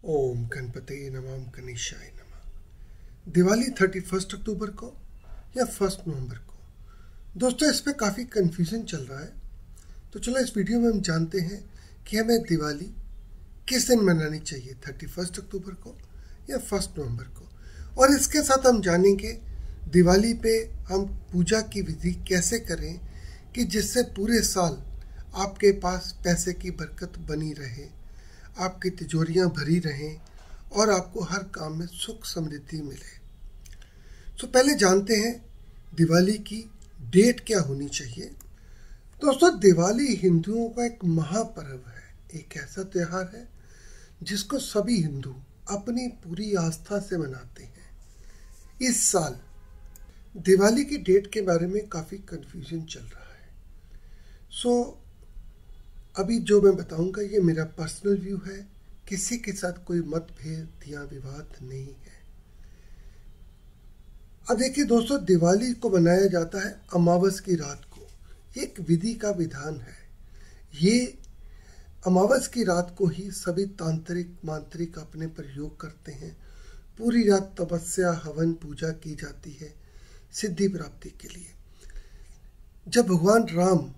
ओम गणपति नमः गणेशाय नमः। दिवाली 31 अक्टूबर को या 1 नवंबर को? दोस्तों, इस पे काफ़ी कन्फ्यूजन चल रहा है। तो चलो इस वीडियो में हम जानते हैं कि हमें दिवाली किस दिन मनानी चाहिए, 31 अक्टूबर को या 1 नवंबर को। और इसके साथ हम जानेंगे दिवाली पे हम पूजा की विधि कैसे करें कि जिससे पूरे साल आपके पास पैसे की बरकत बनी रहे, आपकी तिजोरियां भरी रहें और आपको हर काम में सुख समृद्धि मिले। तो पहले जानते हैं दिवाली की डेट क्या होनी चाहिए। दोस्तों, दिवाली हिंदुओं का एक महापर्व है, एक ऐसा त्यौहार है जिसको सभी हिंदू अपनी पूरी आस्था से मनाते हैं। इस साल दिवाली की डेट के बारे में काफ़ी कन्फ्यूजन चल रहा है। अभी जो मैं बताऊंगा ये मेरा पर्सनल व्यू है, किसी के साथ कोई मतभेद या विवाद नहीं है। अब देखिए दोस्तों, दिवाली को मनाया जाता है अमावस की रात को। एक विधि का विधान है। ये अमावस की रात को ही सभी तांत्रिक मांत्रिक अपने प्रयोग करते हैं। पूरी रात तपस्या हवन पूजा की जाती है सिद्धि प्राप्ति के लिए। जब भगवान राम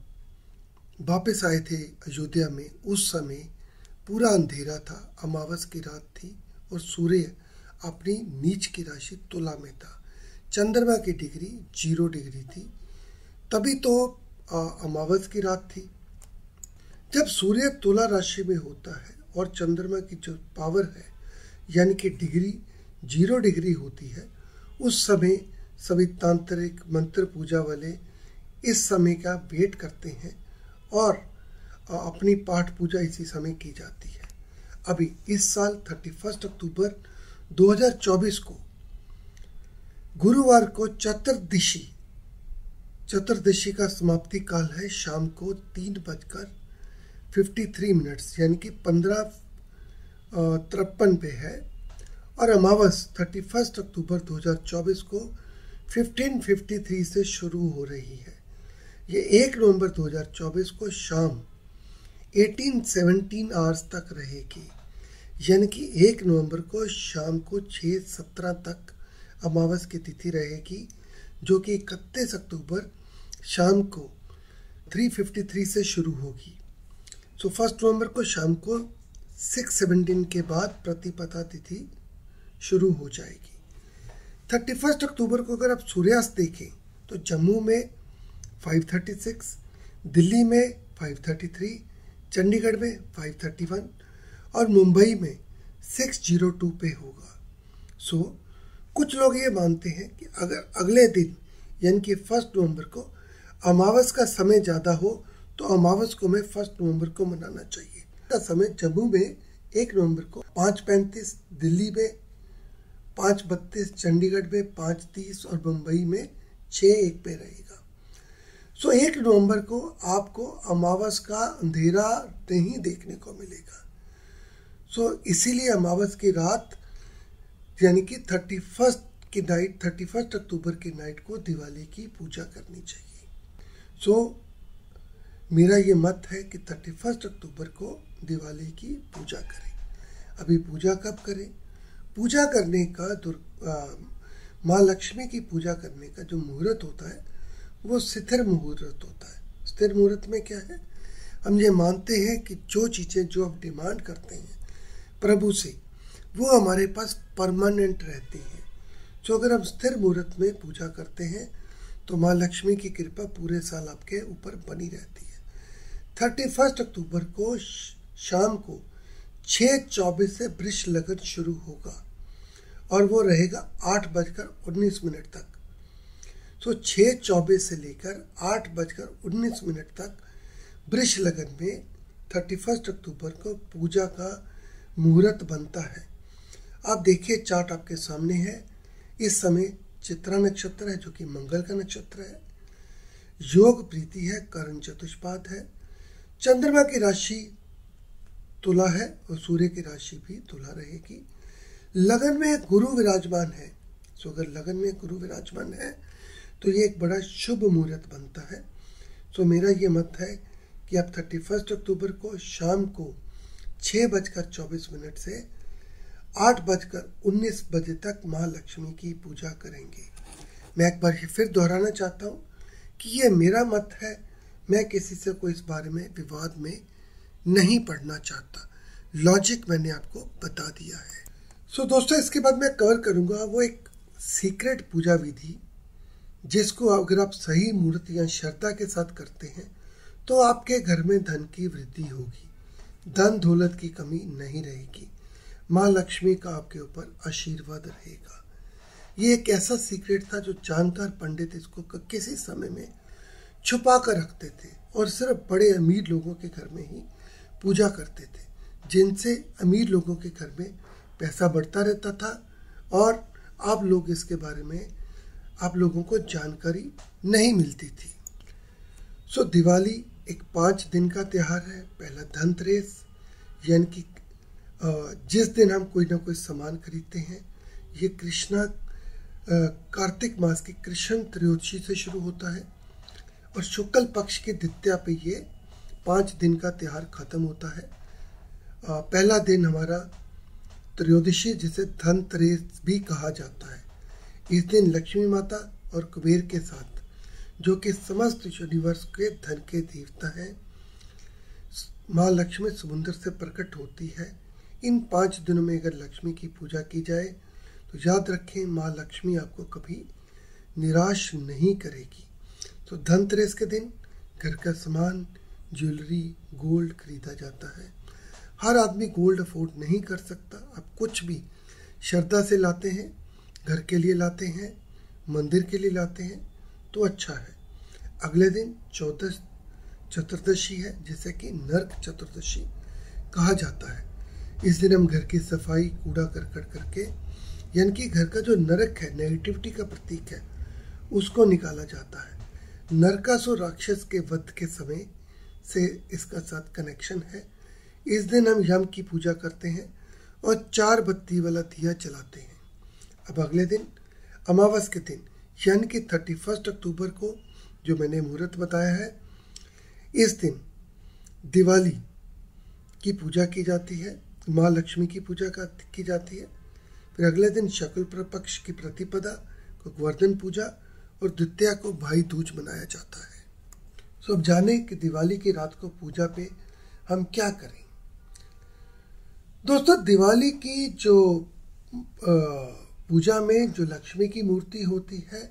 वापस आए थे अयोध्या में, उस समय पूरा अंधेरा था, अमावस की रात थी और सूर्य अपनी नीच की राशि तुला में था। चंद्रमा की डिग्री 0 डिग्री थी। तभी तो अमावस की रात थी। जब सूर्य तुला राशि में होता है और चंद्रमा की जो पावर है यानी कि डिग्री 0 डिग्री होती है, उस समय सभी तांत्रिक मंत्र पूजा वाले इस समय का वेट करते हैं और अपनी पाठ पूजा इसी समय की जाती है। अभी इस साल 31 अक्टूबर 2024 को गुरुवार को चतुर्दशी का समाप्ति काल है। शाम को 3:53 यानी कि 15:53 पे है। और अमावस 31 अक्टूबर 2024 को 15:53 से शुरू हो रही है। ये 1 नवंबर 2024 को शाम 18:17 आवर्स तक रहेगी। यानी कि 1 नवंबर को शाम को 6:17 तक अमावस की तिथि रहेगी, जो कि 31 अक्टूबर शाम को 3:53 से शुरू होगी। 1 नवंबर को शाम को 6:17 के बाद प्रतिपदा तिथि शुरू हो जाएगी। 31 अक्टूबर को अगर आप सूर्यास्त देखें तो जम्मू में 5:36, दिल्ली में 5:33, चंडीगढ़ में 5:31 और मुंबई में 6:02 पे होगा। कुछ लोग ये मानते हैं कि अगर अगले दिन यानी कि 1 नवंबर को अमावस का समय ज़्यादा हो तो अमावस को हमें 1 नवंबर को मनाना चाहिए। का समय जम्मू में 1 नवंबर को 5:35, दिल्ली में 5:32, चंडीगढ़ में 5:30 और मुंबई में 6:01 पे रहेगा। 1 नवंबर को आपको अमावस का अंधेरा नहीं देखने को मिलेगा। इसीलिए अमावस की रात यानी कि 31 की नाइट, 31 अक्टूबर की नाइट को दिवाली की पूजा करनी चाहिए। मेरा ये मत है कि 31 अक्टूबर को दिवाली की पूजा करें। अभी पूजा कब करें? पूजा करने का माँ लक्ष्मी की पूजा करने का जो मुहूर्त होता है वो स्थिर मुहूर्त होता है। स्थिर मुहूर्त में क्या है, हम ये मानते हैं कि जो चीज़ें जो हम डिमांड करते हैं प्रभु से वो हमारे पास परमानेंट रहती हैं। अगर हम स्थिर मुहूर्त में पूजा करते हैं तो माँ लक्ष्मी की कृपा पूरे साल आपके ऊपर बनी रहती है। 31 अक्टूबर को शाम को 6:24 से वृष लगन शुरू होगा और वो रहेगा 8:19 तक। 6:24 से लेकर 8:19 तक वृष लगन में 31 अक्टूबर को पूजा का मुहूर्त बनता है। आप देखिए, चार्ट आपके सामने है। इस समय चित्रा नक्षत्र है जो कि मंगल का नक्षत्र है। योग प्रीति है, करण चतुष्पाद है। चंद्रमा की राशि तुला है और सूर्य की राशि भी तुला रहेगी। लगन में गुरु विराजमान है। अगर लगन में गुरु विराजमान है तो ये एक बड़ा शुभ मुहूर्त बनता है। मेरा ये मत है कि आप 31 अक्टूबर को शाम को 6:24 से 8:19 तक माँ लक्ष्मी की पूजा करेंगे। मैं एक बार फिर दोहराना चाहता हूँ कि ये मेरा मत है, मैं किसी से कोई इस बारे में विवाद में नहीं पढ़ना चाहता। लॉजिक मैंने आपको बता दिया है। सो दोस्तों, इसके बाद मैं कवर करूँगा वो एक सीक्रेट पूजा विधि जिसको अगर आप सही मुहूर्त या श्रद्धा के साथ करते हैं तो आपके घर में धन की वृद्धि होगी, धन दौलत की कमी नहीं रहेगी, माँ लक्ष्मी का आपके ऊपर आशीर्वाद रहेगा। ये एक ऐसा सीक्रेट था जो जानकार पंडित इसको किसी समय में छुपा कर रखते थे और सिर्फ बड़े अमीर लोगों के घर में ही पूजा करते थे, जिनसे अमीर लोगों के घर में पैसा बढ़ता रहता था और आप लोग इसके बारे में आप लोगों को जानकारी नहीं मिलती थी। सो दिवाली एक 5 दिन का त्यौहार है। पहला धनतेरस, यानी कि जिस दिन हम कोई ना कोई सामान खरीदते हैं, ये कार्तिक मास की कृष्ण त्रयोदशी से शुरू होता है और शुक्ल पक्ष की द्वितीया पे ये 5 दिन का त्यौहार खत्म होता है। पहला दिन हमारा त्रयोदशी, जिसे धनतेरस भी कहा जाता है। इस दिन लक्ष्मी माता और कुबेर के साथ, जो कि समस्त यूनिवर्स के धन के देवता हैं, माँ लक्ष्मी समुद्र से प्रकट होती है। इन 5 दिनों में अगर लक्ष्मी की पूजा की जाए तो याद रखें, माँ लक्ष्मी आपको कभी निराश नहीं करेगी। तो धनतेरस के दिन घर का सामान, ज्वेलरी, गोल्ड खरीदा जाता है। हर आदमी गोल्ड अफोर्ड नहीं कर सकता। आप कुछ भी श्रद्धा से लाते हैं, घर के लिए लाते हैं, मंदिर के लिए लाते हैं तो अच्छा है। अगले दिन चतुर्दशी है, जिसे कि नरक चतुर्दशी कहा जाता है। इस दिन हम घर की सफाई कूड़ा करकट करके, यानी कि घर का जो नरक है, नेगेटिविटी का प्रतीक है, उसको निकाला जाता है। नरकासुर राक्षस के वध के समय से इसका साथ कनेक्शन है। इस दिन हम यम की पूजा करते हैं और 4 बत्ती वाला दिया जलाते हैं। अब अगले दिन अमावस के दिन, यानी कि 31 अक्टूबर को, जो मैंने मुहूर्त बताया है, इस दिन दिवाली की पूजा की जाती है, माँ लक्ष्मी की पूजा की जाती है। फिर अगले दिन शुक्ल पक्ष की प्रतिपदा को गोवर्धन पूजा और द्वितीया को भाई दूज मनाया जाता है। सो अब जाने कि दिवाली की रात को पूजा पे हम क्या करें। दोस्तों, दिवाली की जो पूजा में जो लक्ष्मी की मूर्ति होती है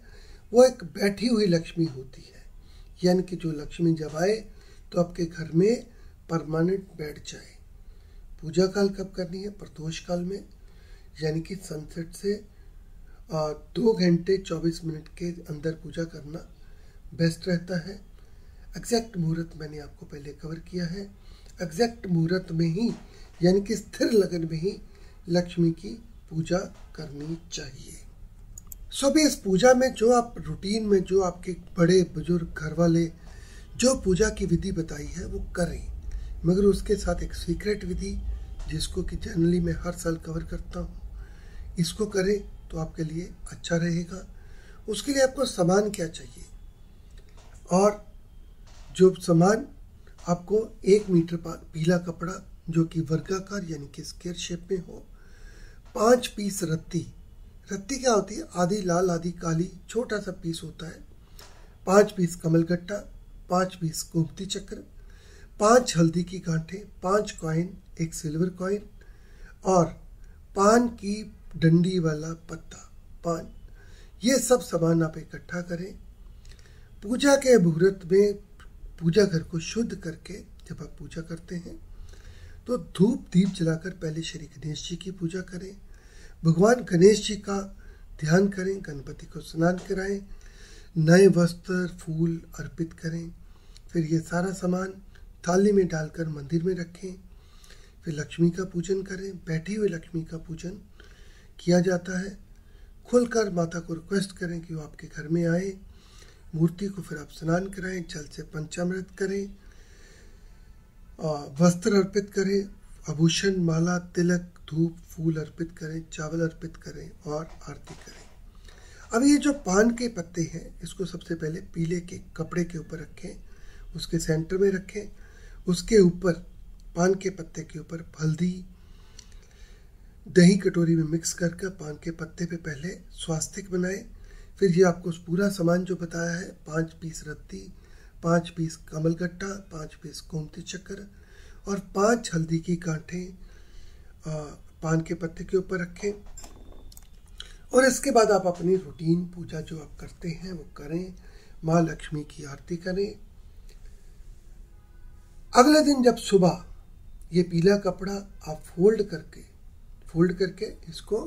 वो एक बैठी हुई लक्ष्मी होती है, यानी कि जो लक्ष्मी जब आए तो आपके घर में परमानेंट बैठ जाए। पूजा काल कब करनी है? प्रदोष काल में, यानी कि सनसेट से 2 घंटे 24 मिनट के अंदर पूजा करना बेस्ट रहता है। एग्जैक्ट मुहूर्त मैंने आपको पहले कवर किया है। एग्जैक्ट मुहूर्त में ही, यानी कि स्थिर लगन में ही लक्ष्मी की पूजा करनी चाहिए। सो भी इस पूजा में जो आप रूटीन में, जो आपके बड़े बुजुर्ग घर वाले जो पूजा की विधि बताई है वो करें, मगर उसके साथ एक सीक्रेट विधि जिसको कि जनरली मैं हर साल कवर करता हूँ, इसको करें तो आपके लिए अच्छा रहेगा। उसके लिए आपको सामान क्या चाहिए, और जो सामान आपको 1 मीटर पीला कपड़ा जो कि वर्गाकार यानी कि स्क्वायर शेप में हो, 5 पीस रत्ती क्या होती है? आधी लाल आधी काली, छोटा सा पीस होता है। 5 पीस कमलगट्टा, 5 पीस गोमती चक्र, 5 हल्दी की गांठें, 5 कॉइन, 1 सिल्वर कॉइन और पान की डंडी वाला पत्ता, पान। ये सब सामान आप इकट्ठा करें। पूजा के मुहूर्त में पूजा घर को शुद्ध करके जब आप पूजा करते हैं तो धूप दीप जलाकर पहले श्री गणेश जी की पूजा करें। भगवान गणेश जी का ध्यान करें, गणपति को स्नान कराएं, नए वस्त्र फूल अर्पित करें। फिर ये सारा सामान थाली में डालकर मंदिर में रखें। फिर लक्ष्मी का पूजन करें। बैठी हुई लक्ष्मी का पूजन किया जाता है। खुलकर माता को रिक्वेस्ट करें कि वो आपके घर में आए। मूर्ति को फिर आप स्नान कराएं, जल से पंचामृत करें, वस्त्र अर्पित करें, आभूषण, माला, तिलक, धूप, फूल अर्पित करें, चावल अर्पित करें और आरती करें। अब ये जो पान के पत्ते हैं, इसको सबसे पहले पीले के कपड़े के ऊपर रखें, उसके सेंटर में रखें। उसके ऊपर पान के पत्ते के ऊपर हल्दी, दही कटोरी में मिक्स करके पान के पत्ते पे पहले स्वास्तिक बनाए। फिर ये आपको पूरा सामान जो बताया है, 5 पीस रत्ती, 5 पीस कमलगट्टा, 5 पीस गोमती चक्कर और 5 हल्दी की गांठें पान के पत्ते के ऊपर रखें। और इसके बाद आप अपनी रूटीन पूजा जो आप करते हैं वो करें, माँ लक्ष्मी की आरती करें। अगले दिन जब सुबह ये पीला कपड़ा आप फोल्ड करके इसको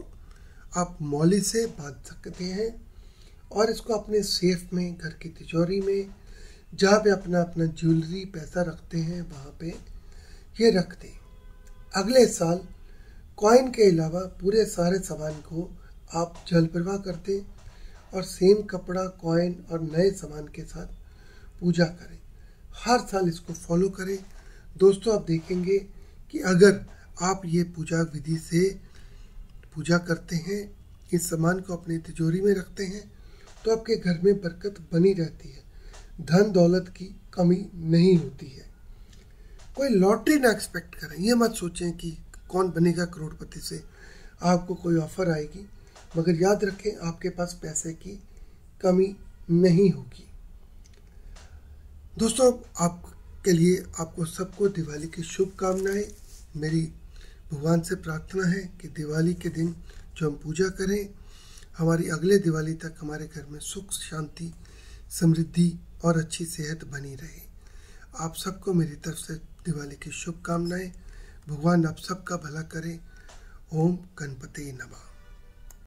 आप मौली से बांध सकते हैं और इसको अपने सेफ में, घर की तिजोरी में, जहाँ पे अपना ज्वेलरी पैसा रखते हैं वहाँ पे ये रख दें। अगले साल कॉइन के अलावा पूरे सारे सामान को आप जल प्रवाह कर दें और सेम कपड़ा, कॉइन और नए सामान के साथ पूजा करें। हर साल इसको फॉलो करें। दोस्तों, आप देखेंगे कि अगर आप ये पूजा विधि से पूजा करते हैं, इस सामान को अपनी तिजोरी में रखते हैं, तो आपके घर में बरकत बनी रहती है, धन दौलत की कमी नहीं होती है। कोई लॉटरी ना एक्सपेक्ट करें। ये मत सोचें कि कौन बनेगा करोड़पति से, आपको कोई ऑफर आएगी, मगर याद रखें आपके पास पैसे की कमी नहीं होगी। दोस्तों, आपके लिए, आपको सबको दिवाली की शुभकामनाएं। मेरी भगवान से प्रार्थना है कि दिवाली के दिन जो हम पूजा करें, हमारी अगले दिवाली तक हमारे घर में सुख, शांति, समृद्धि और अच्छी सेहत बनी रहे। आप सबको मेरी तरफ से दिवाली की शुभकामनाएं। भगवान आप सबका भला करे। ओम गणपति नमः।